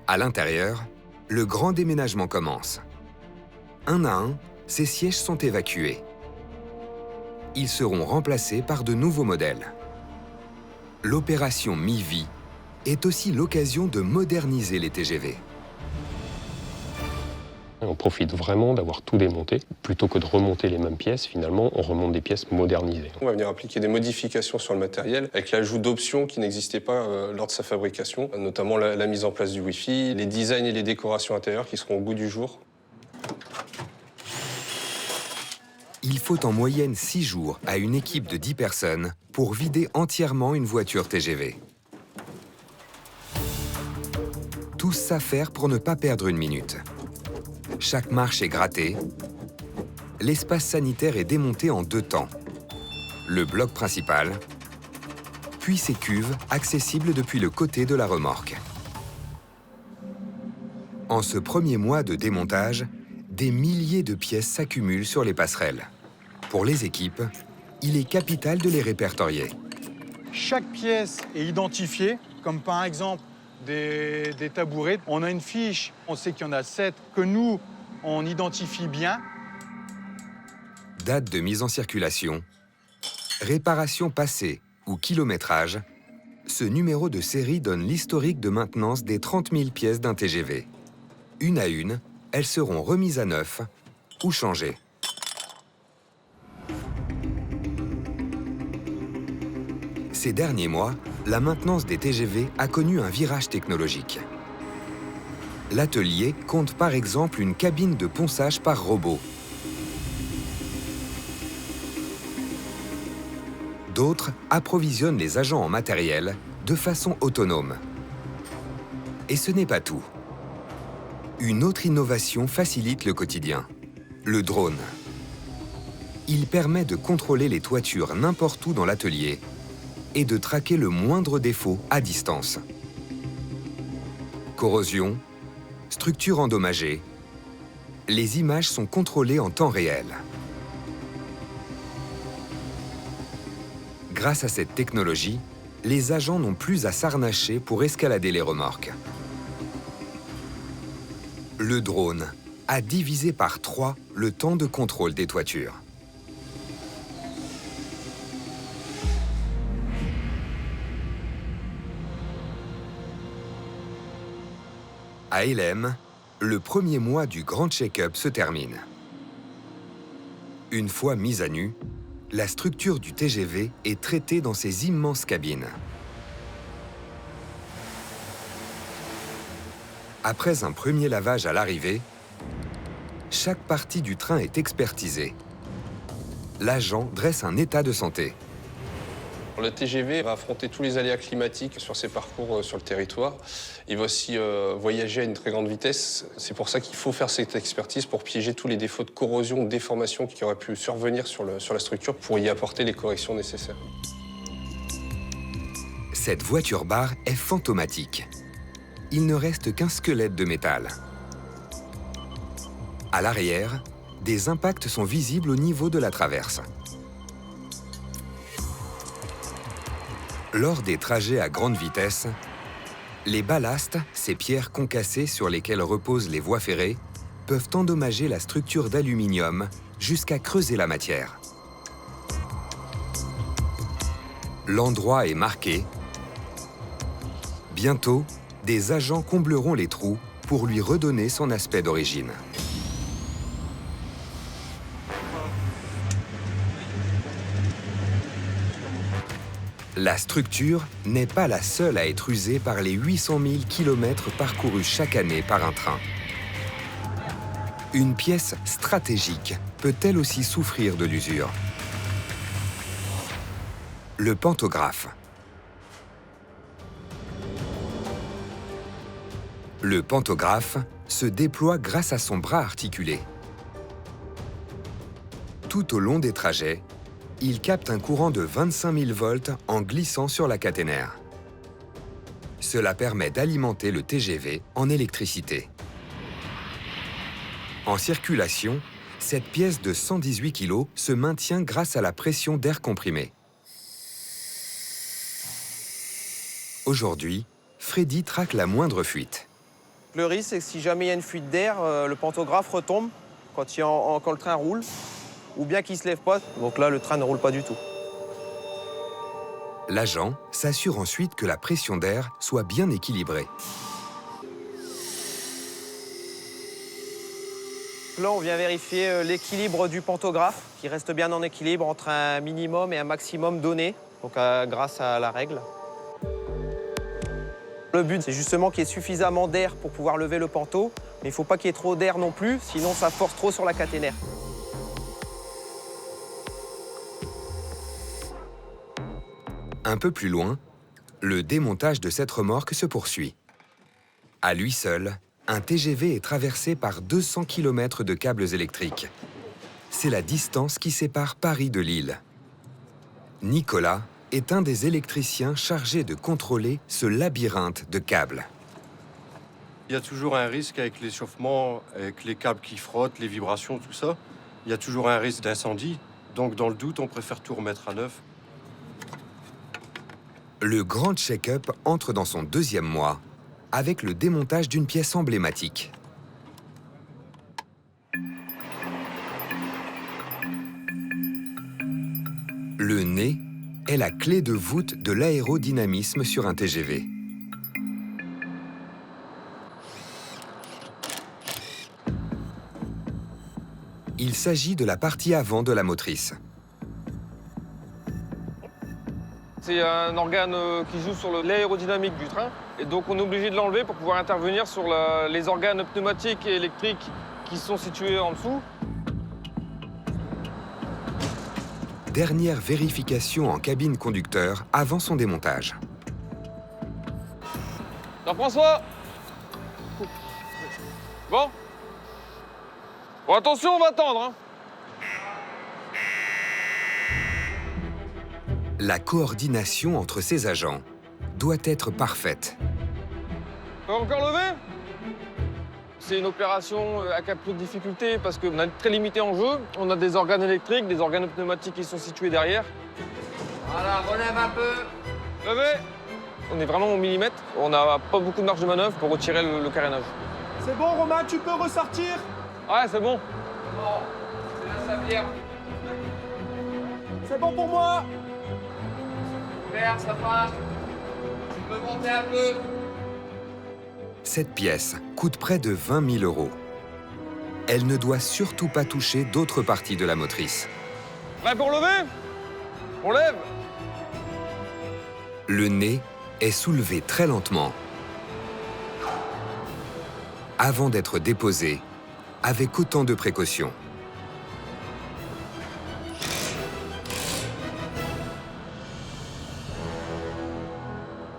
À l'intérieur, le grand déménagement commence. Un à un, ces sièges sont évacués. Ils seront remplacés par de nouveaux modèles. L'opération Mi-Vie est aussi l'occasion de moderniser les TGV. On profite vraiment d'avoir tout démonté. Plutôt que de remonter les mêmes pièces, finalement, on remonte des pièces modernisées. On va venir appliquer des modifications sur le matériel avec l'ajout d'options qui n'existaient pas lors de sa fabrication, notamment la mise en place du Wi-Fi, les designs et les décorations intérieures qui seront au goût du jour. Il faut en moyenne 6 jours à une équipe de 10 personnes pour vider entièrement une voiture TGV. Tous s'affairent pour ne pas perdre une minute. Chaque marche est grattée. L'espace sanitaire est démonté en 2 temps. Le bloc principal, puis ses cuves accessibles depuis le côté de la remorque. En ce premier mois de démontage, des milliers de pièces s'accumulent sur les passerelles. Pour les équipes, il est capital de les répertorier. Chaque pièce est identifiée, comme par exemple des tabourets. On a une fiche, on sait qu'il y en a 7 que nous, on identifie bien. Date de mise en circulation, réparation passée ou kilométrage, ce numéro de série donne l'historique de maintenance des 30 000 pièces d'un TGV. Une à une, elles seront remises à neuf ou changées. Ces derniers mois, la maintenance des TGV a connu un virage technologique. L'atelier compte par exemple une cabine de ponçage par robot. D'autres approvisionnent les agents en matériel de façon autonome. Et ce n'est pas tout. Une autre innovation facilite le quotidien, le drone. Il permet de contrôler les toitures n'importe où dans l'atelier et de traquer le moindre défaut à distance. Corrosion, structure endommagée, les images sont contrôlées en temps réel. Grâce à cette technologie, les agents n'ont plus à s'harnacher pour escalader les remorques. Le drone a divisé par 3 le temps de contrôle des toitures. À Hélène, le premier mois du grand check-up se termine. Une fois mise à nu, la structure du TGV est traitée dans ces immenses cabines. Après un premier lavage à l'arrivée, chaque partie du train est expertisée. L'agent dresse un état de santé. Le TGV va affronter tous les aléas climatiques sur ses parcours sur le territoire. Il va aussi voyager à une très grande vitesse. C'est pour ça qu'il faut faire cette expertise pour piéger tous les défauts de corrosion ou de déformation qui auraient pu survenir sur la structure pour y apporter les corrections nécessaires. Cette voiture-bar est fantomatique. Il ne reste qu'un squelette de métal. À l'arrière, des impacts sont visibles au niveau de la traverse. Lors des trajets à grande vitesse, les ballastes, ces pierres concassées sur lesquelles reposent les voies ferrées, peuvent endommager la structure d'aluminium jusqu'à creuser la matière. L'endroit est marqué. Bientôt, des agents combleront les trous pour lui redonner son aspect d'origine. La structure n'est pas la seule à être usée par les 800 000 km parcourus chaque année par un train. Une pièce stratégique peut elle aussi souffrir de l'usure. Le pantographe. Le pantographe se déploie grâce à son bras articulé. Tout au long des trajets, il capte un courant de 25 000 volts en glissant sur la caténaire. Cela permet d'alimenter le TGV en électricité. En circulation, cette pièce de 118 kg se maintient grâce à la pression d'air comprimé. Aujourd'hui, Freddy traque la moindre fuite. Le risque, c'est que si jamais il y a une fuite d'air, le pantographe retombe quand le train roule, ou bien qu'il ne se lève pas. Donc là, le train ne roule pas du tout. L'agent s'assure ensuite que la pression d'air soit bien équilibrée. Là, on vient vérifier l'équilibre du pantographe, qui reste bien en équilibre entre un minimum et un maximum donné, donc grâce à la règle. Le but, c'est justement qu'il y ait suffisamment d'air pour pouvoir lever le panto, mais il ne faut pas qu'il y ait trop d'air non plus, sinon ça force trop sur la caténaire. Un peu plus loin, le démontage de cette remorque se poursuit. À lui seul, un TGV est traversé par 200 km de câbles électriques. C'est la distance qui sépare Paris de Lille. Nicolas est un des électriciens chargés de contrôler ce labyrinthe de câbles. Il y a toujours un risque avec l'échauffement, avec les câbles qui frottent, les vibrations, tout ça. Il y a toujours un risque d'incendie. Donc dans le doute, on préfère tout remettre à neuf. Le grand check-up entre dans son 2e mois avec le démontage d'une pièce emblématique. Le nez est la clé de voûte de l'aérodynamisme sur un TGV. Il s'agit de la partie avant de la motrice. C'est un organe qui joue sur l'aérodynamique du train. Et donc on est obligé de l'enlever pour pouvoir intervenir sur les organes pneumatiques et électriques qui sont situés en dessous. Dernière vérification en cabine conducteur avant son démontage. Jean-François! Bon? Bon, attention, on va attendre, hein. La coordination entre ces agents doit être parfaite. On peut encore lever? C'est une opération à cap de difficulté parce qu'on est très limité en jeu. On a des organes électriques, des organes pneumatiques qui sont situés derrière. Voilà, relève un peu. Levez! On est vraiment au millimètre. On n'a pas beaucoup de marge de manœuvre pour retirer le carénage. C'est bon, Romain, tu peux ressortir? Ouais, c'est bon. Bon, c'est la sablière. C'est bon pour moi? Super, ça passe. Tu peux monter un peu. Cette pièce coûte près de 20 000 €. Elle ne doit surtout pas toucher d'autres parties de la motrice. Prêt pour lever? On lève. Le nez est soulevé très lentement avant d'être déposé avec autant de précaution.